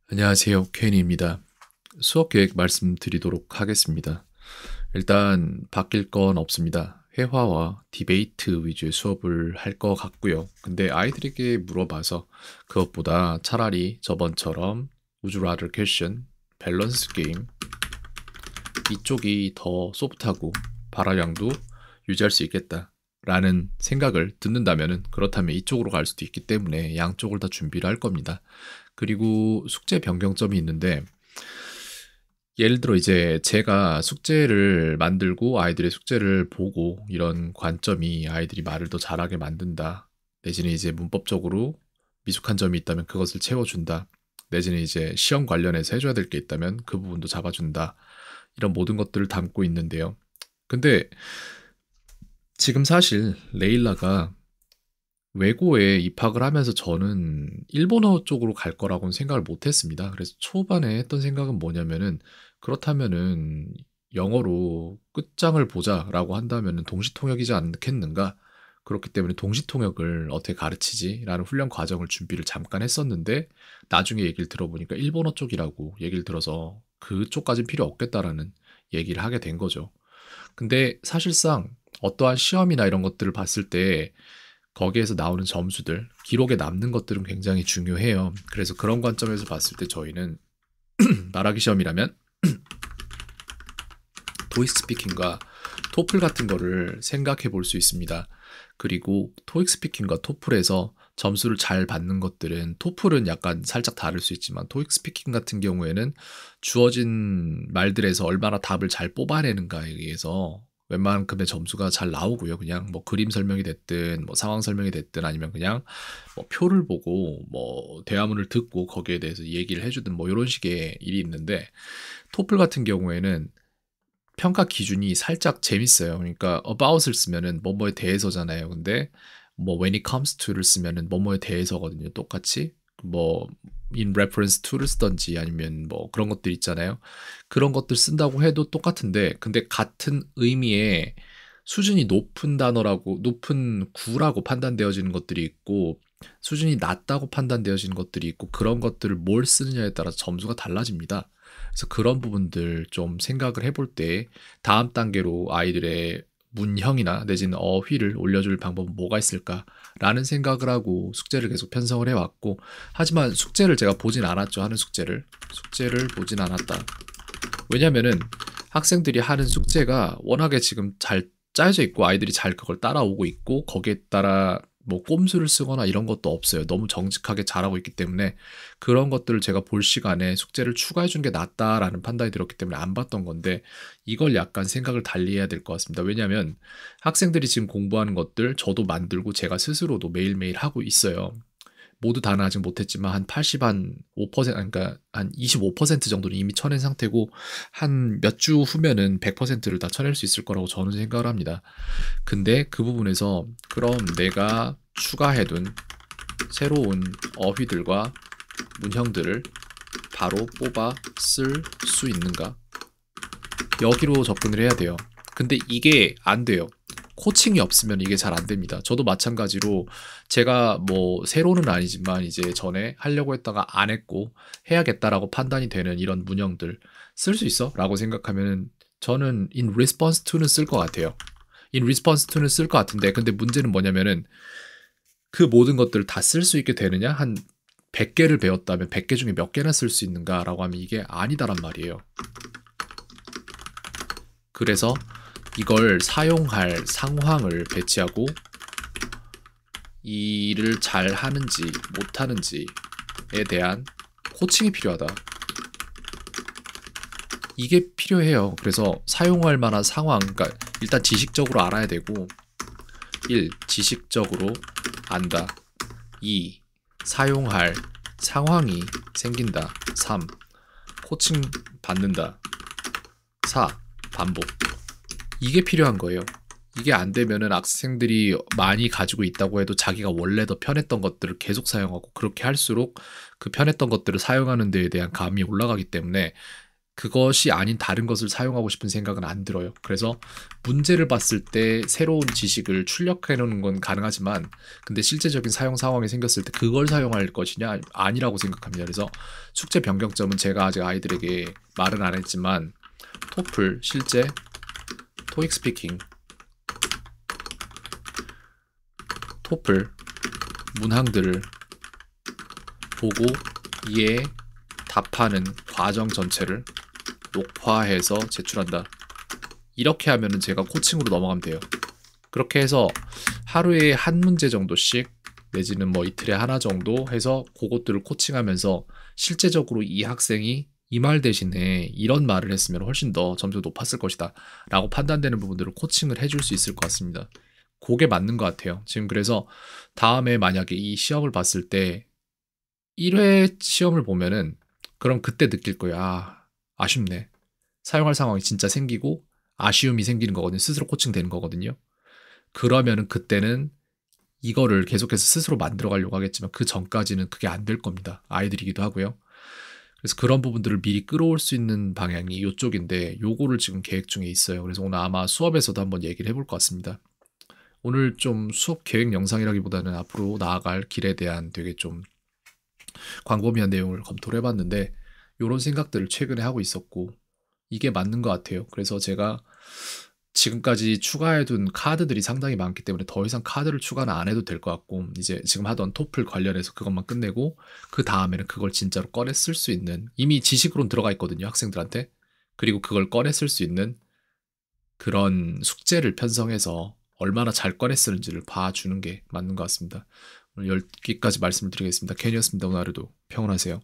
안녕하세요. 케인입니다. 수업 계획 말씀드리도록 하겠습니다. 일단 바뀔 건 없습니다. 회화와 디베이트 위주의 수업을 할 것 같고요. 근데 아이들에게 물어봐서 그것보다 차라리 저번처럼 Would you rather question, 밸런스 게임 이쪽이 더 소프트하고 발화량도 유지할 수 있겠다라는 생각을 듣는다면은 그렇다면 이쪽으로 갈 수도 있기 때문에 양쪽을 다 준비를 할 겁니다. 그리고 숙제 변경점이 있는데 예를 들어 이제 제가 숙제를 만들고 아이들의 숙제를 보고 이런 관점이 아이들이 말을 더 잘하게 만든다. 내지는 이제 문법적으로 미숙한 점이 있다면 그것을 채워준다. 내지는 이제 시험 관련해서 해줘야 될 게 있다면 그 부분도 잡아준다. 이런 모든 것들을 담고 있는데요. 근데 지금 사실 레일라가 외고에 입학을 하면서 저는 일본어 쪽으로 갈 거라고는 생각을 못 했습니다. 그래서 초반에 했던 생각은 뭐냐면은 그렇다면은 영어로 끝장을 보자라고 한다면은 동시통역이지 않겠는가? 그렇기 때문에 동시통역을 어떻게 가르치지라는 훈련 과정을 준비를 잠깐 했었는데 나중에 얘기를 들어보니까 일본어 쪽이라고 얘기를 들어서 그쪽까진 필요 없겠다라는 얘기를 하게 된 거죠. 근데 사실상 어떠한 시험이나 이런 것들을 봤을 때 거기에서 나오는 점수들, 기록에 남는 것들은 굉장히 중요해요. 그래서 그런 관점에서 봤을 때 저희는 말하기 시험이라면 토익 스피킹과 토플 같은 거를 생각해 볼 수 있습니다. 그리고 토익 스피킹과 토플에서 점수를 잘 받는 것들은 토플은 약간 살짝 다를 수 있지만 토익 스피킹 같은 경우에는 주어진 말들에서 얼마나 답을 잘 뽑아내는가에 의해서 웬만큼의 점수가 잘 나오고요. 그냥 뭐 그림 설명이 됐든 뭐 상황 설명이 됐든 아니면 그냥 뭐 표를 보고 뭐 대화문을 듣고 거기에 대해서 얘기를 해주든 뭐 이런 식의 일이 있는데 토플 같은 경우에는 평가 기준이 살짝 재밌어요. 그러니까 about을 쓰면은 뭐뭐에 대해서잖아요. 근데 뭐 when it comes to를 쓰면은 뭐뭐에 대해서거든요. 똑같이 뭐 in reference to를 쓰던지 아니면 뭐 그런 것들 있잖아요. 그런 것들 쓴다고 해도 똑같은데 근데 같은 의미의 수준이 높은 단어라고 높은 구라고 판단되어지는 것들이 있고 수준이 낮다고 판단되어지는 것들이 있고 그런 것들을 뭘 쓰느냐에 따라서 점수가 달라집니다. 그래서 그런 부분들 좀 생각을 해볼 때 다음 단계로 아이들의 문형이나 내지는 어휘를 올려줄 방법은 뭐가 있을까라는 생각을 하고 숙제를 계속 편성을 해왔고 하지만 숙제를 제가 보진 않았죠. 하는 숙제를 보진 않았다. 왜냐면은 학생들이 하는 숙제가 워낙에 지금 잘 짜여져 있고 아이들이 잘 그걸 따라오고 있고 거기에 따라 뭐 꼼수를 쓰거나 이런 것도 없어요. 너무 정직하게 잘하고 있기 때문에 그런 것들을 제가 볼 시간에 숙제를 추가해 주는 게 낫다라는 판단이 들었기 때문에 안 봤던 건데 이걸 약간 생각을 달리 해야 될 것 같습니다. 왜냐하면 학생들이 지금 공부하는 것들 저도 만들고 제가 스스로도 매일매일 하고 있어요. 모두 다는 아직 못했지만 한 80, 한 5%, 그러니까 한 25% 정도는 이미 쳐낸 상태고 한 몇 주 후면은 100%를 다 쳐낼 수 있을 거라고 저는 생각을 합니다. 근데 그 부분에서 그럼 내가 추가해둔 새로운 어휘들과 문형들을 바로 뽑아 쓸 수 있는가? 여기로 접근을 해야 돼요. 근데 이게 안 돼요. 코칭이 없으면 이게 잘 안 됩니다. 저도 마찬가지로 제가 뭐 새로는 아니지만 이제 전에 하려고 했다가 안 했고 해야겠다라고 판단이 되는 이런 문형들 쓸 수 있어? 라고 생각하면 저는 in response to는 쓸 것 같아요. in response to는 쓸 것 같은데 근데 문제는 뭐냐면은 그 모든 것들을 다 쓸 수 있게 되느냐? 한 100개를 배웠다면 100개 중에 몇 개나 쓸 수 있는가라고 하면 이게 아니다란 말이에요. 그래서 이걸 사용할 상황을 배치하고 일을 잘 하는지 못하는지에 대한 코칭이 필요하다. 이게 필요해요. 그래서 사용할 만한 상황, 그러니까 일단 지식적으로 알아야 되고 1. 지식적으로 안다. 2. 사용할 상황이 생긴다. 3. 코칭 받는다. 4. 반복. 이게 필요한 거예요. 이게 안 되면은 학생들이 많이 가지고 있다고 해도 자기가 원래 더 편했던 것들을 계속 사용하고 그렇게 할수록 그 편했던 것들을 사용하는 데에 대한 감이 올라가기 때문에 그것이 아닌 다른 것을 사용하고 싶은 생각은 안 들어요. 그래서 문제를 봤을 때 새로운 지식을 출력해 놓는 건 가능하지만 근데 실제적인 사용 상황이 생겼을 때 그걸 사용할 것이냐 아니라고 생각합니다. 그래서 숙제 변경점은 제가 아직 아이들에게 말은 안 했지만 토플 실제 토익 스피킹 토플 문항들을 보고 이에 답하는 과정 전체를 녹화해서 제출한다. 이렇게 하면은 제가 코칭으로 넘어가면 돼요. 그렇게 해서 하루에 한 문제 정도씩 내지는 뭐 이틀에 하나 정도 해서 그것들을 코칭하면서 실제적으로 이 학생이 이 말 대신에 이런 말을 했으면 훨씬 더 점수가 높았을 것이다 라고 판단되는 부분들을 코칭을 해줄 수 있을 것 같습니다. 그게 맞는 것 같아요. 지금 그래서 다음에 만약에 이 시험을 봤을 때 1회 시험을 보면은 그럼 그때 느낄 거예요. 아쉽네. 사용할 상황이 진짜 생기고 아쉬움이 생기는 거거든요. 스스로 코칭되는 거거든요. 그러면은 그때는 이거를 계속해서 스스로 만들어 가려고 하겠지만 그 전까지는 그게 안 될 겁니다. 아이들이기도 하고요. 그래서 그런 부분들을 미리 끌어올 수 있는 방향이 이쪽인데 요거를 지금 계획 중에 있어요. 그래서 오늘 아마 수업에서도 한번 얘기를 해볼 것 같습니다. 오늘 좀 수업 계획 영상이라기보다는 앞으로 나아갈 길에 대한 되게 좀 광범위한 내용을 검토를 해봤는데 요런 생각들을 최근에 하고 있었고 이게 맞는 것 같아요. 그래서 제가 지금까지 추가해둔 카드들이 상당히 많기 때문에 더 이상 카드를 추가는 안 해도 될 것 같고 이제 지금 하던 토플 관련해서 그것만 끝내고 그 다음에는 그걸 진짜로 꺼내 쓸 수 있는 이미 지식으로는 들어가 있거든요. 학생들한테. 그리고 그걸 꺼내 쓸 수 있는 그런 숙제를 편성해서 얼마나 잘 꺼내 쓰는지를 봐주는 게 맞는 것 같습니다. 오늘 여기까지 말씀을 드리겠습니다. 켄이었습니다. 오늘 하루도 평온하세요.